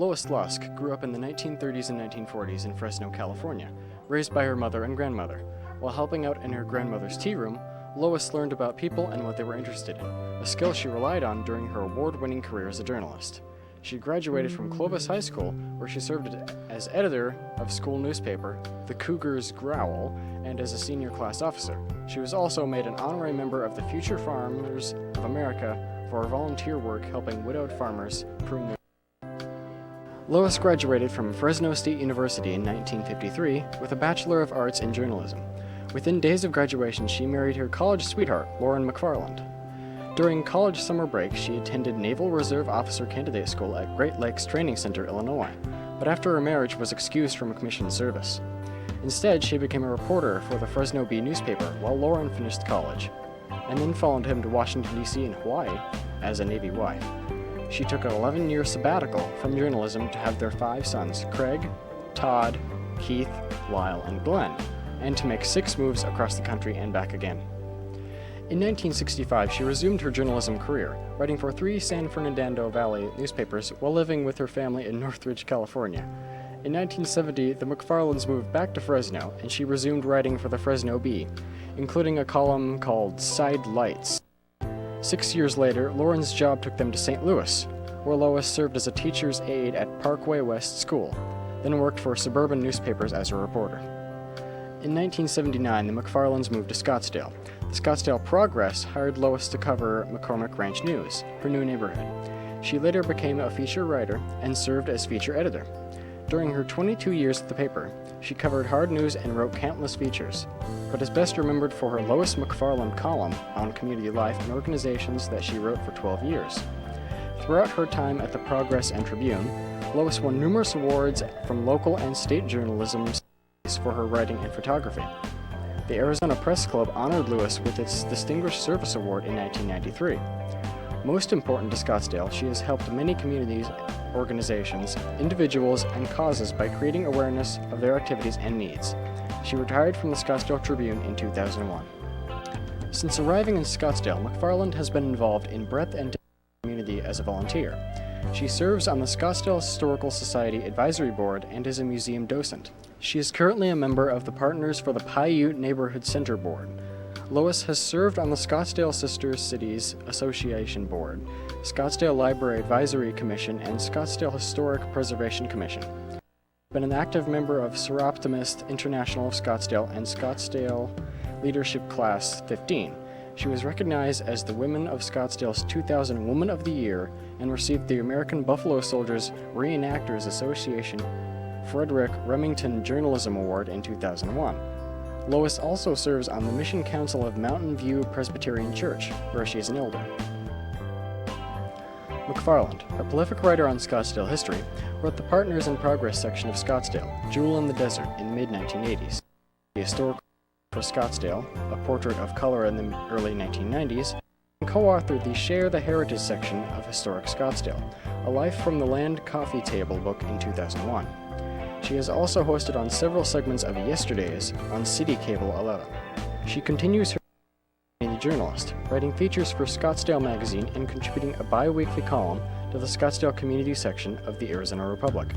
Lois Lusk grew up in the 1930s and 1940s in Fresno, California, raised by her mother and grandmother. While helping out in her grandmother's tea room, Lois learned about people and what they were interested in, a skill she relied on during her award-winning career as a journalist. She graduated from Clovis High School, where she served as editor of school newspaper, The Cougar's Growl, and as a senior class officer. She was also made an honorary member of the Future Farmers of America for her volunteer work helping widowed farmers prune their. Lois graduated from Fresno State University in 1953 with a Bachelor of Arts in Journalism. Within days of graduation, she married her college sweetheart, Lois McFarland. During college summer break, she attended Naval Reserve Officer Candidate School at Great Lakes Training Center, Illinois, but after her marriage was excused from commissioned service. Instead, she became a reporter for the Fresno Bee newspaper while Lauren finished college, and then followed him to Washington, D.C. and Hawaii as a Navy wife. She took an 11-year sabbatical from journalism to have their 5 sons, Craig, Todd, Keith, Lyle, and Glenn, and to make 6 moves across the country and back again. In 1965, she resumed her journalism career, writing for 3 San Fernando Valley newspapers while living with her family in Northridge, California. In 1970, the McFarlands moved back to Fresno, and she resumed writing for the Fresno Bee, including a column called Side Lights. 6 years later, Lauren's job took them to St. Louis, where Lois served as a teacher's aide at Parkway West School, then worked for suburban newspapers as a reporter. In 1979, the McFarlands moved to Scottsdale. The Scottsdale Progress hired Lois to cover McCormick Ranch News, her new neighborhood. She later became a feature writer and served as feature editor. During her 22 years at the paper, she covered hard news and wrote countless features, but is best remembered for her Lois McFarland column on community life and organizations that she wrote for 12 years. Throughout her time at the Progress and Tribune, Lois won numerous awards from local and state journalism for her writing and photography. The Arizona Press Club honored Lois with its Distinguished Service Award in 1993. Most important to Scottsdale, she has helped many communities, organizations, individuals, and causes by creating awareness of their activities and needs. She retired from the Scottsdale Tribune in 2001. Since arriving in Scottsdale, McFarland has been involved in breadth and depth of the community as a volunteer. She serves on the Scottsdale Historical Society Advisory Board and is a museum docent. She is currently a member of the Partners for the Paiute Neighborhood Center Board. Lois has served on the Scottsdale Sister Cities Association Board, Scottsdale Library Advisory Commission, and Scottsdale Historic Preservation Commission. She's been an active member of Seroptimist International of Scottsdale and Scottsdale Leadership Class 15. She was recognized as the Women of Scottsdale's 2000 Woman of the Year and received the American Buffalo Soldiers Reenactors Association Frederick Remington Journalism Award in 2001. Lois also serves on the Mission Council of Mountain View Presbyterian Church, where she is an elder. McFarland, a prolific writer on Scottsdale history, wrote the Partners in Progress section of Scottsdale, Jewel in the Desert, in the mid-1980s. The historical for Scottsdale, a portrait of color in the early 1990s, and co-authored the Share the Heritage section of Historic Scottsdale, a Life from the Land Coffee Table book in 2001. She has also hosted on several segments of Yesterdays on City Cable 11. She continues her as a journalist, writing features for Scottsdale Magazine and contributing a bi-weekly column to the Scottsdale Community section of the Arizona Republic.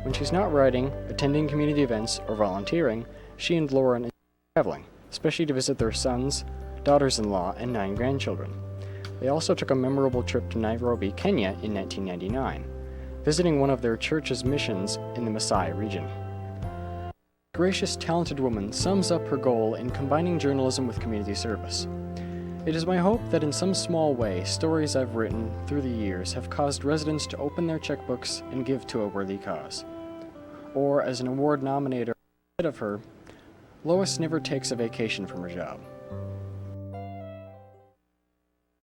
When she's not writing, attending community events, or volunteering, she and Lauren enjoy traveling, especially to visit their sons, daughters-in-law, and 9 grandchildren. They also took a memorable trip to Nairobi, Kenya in 1999. Visiting one of their church's missions in the Maasai region. A gracious, talented woman sums up her goal in combining journalism with community service. It is my hope that in some small way, stories I've written through the years have caused residents to open their checkbooks and give to a worthy cause. Or, as an award nominator said of her, Lois never takes a vacation from her job.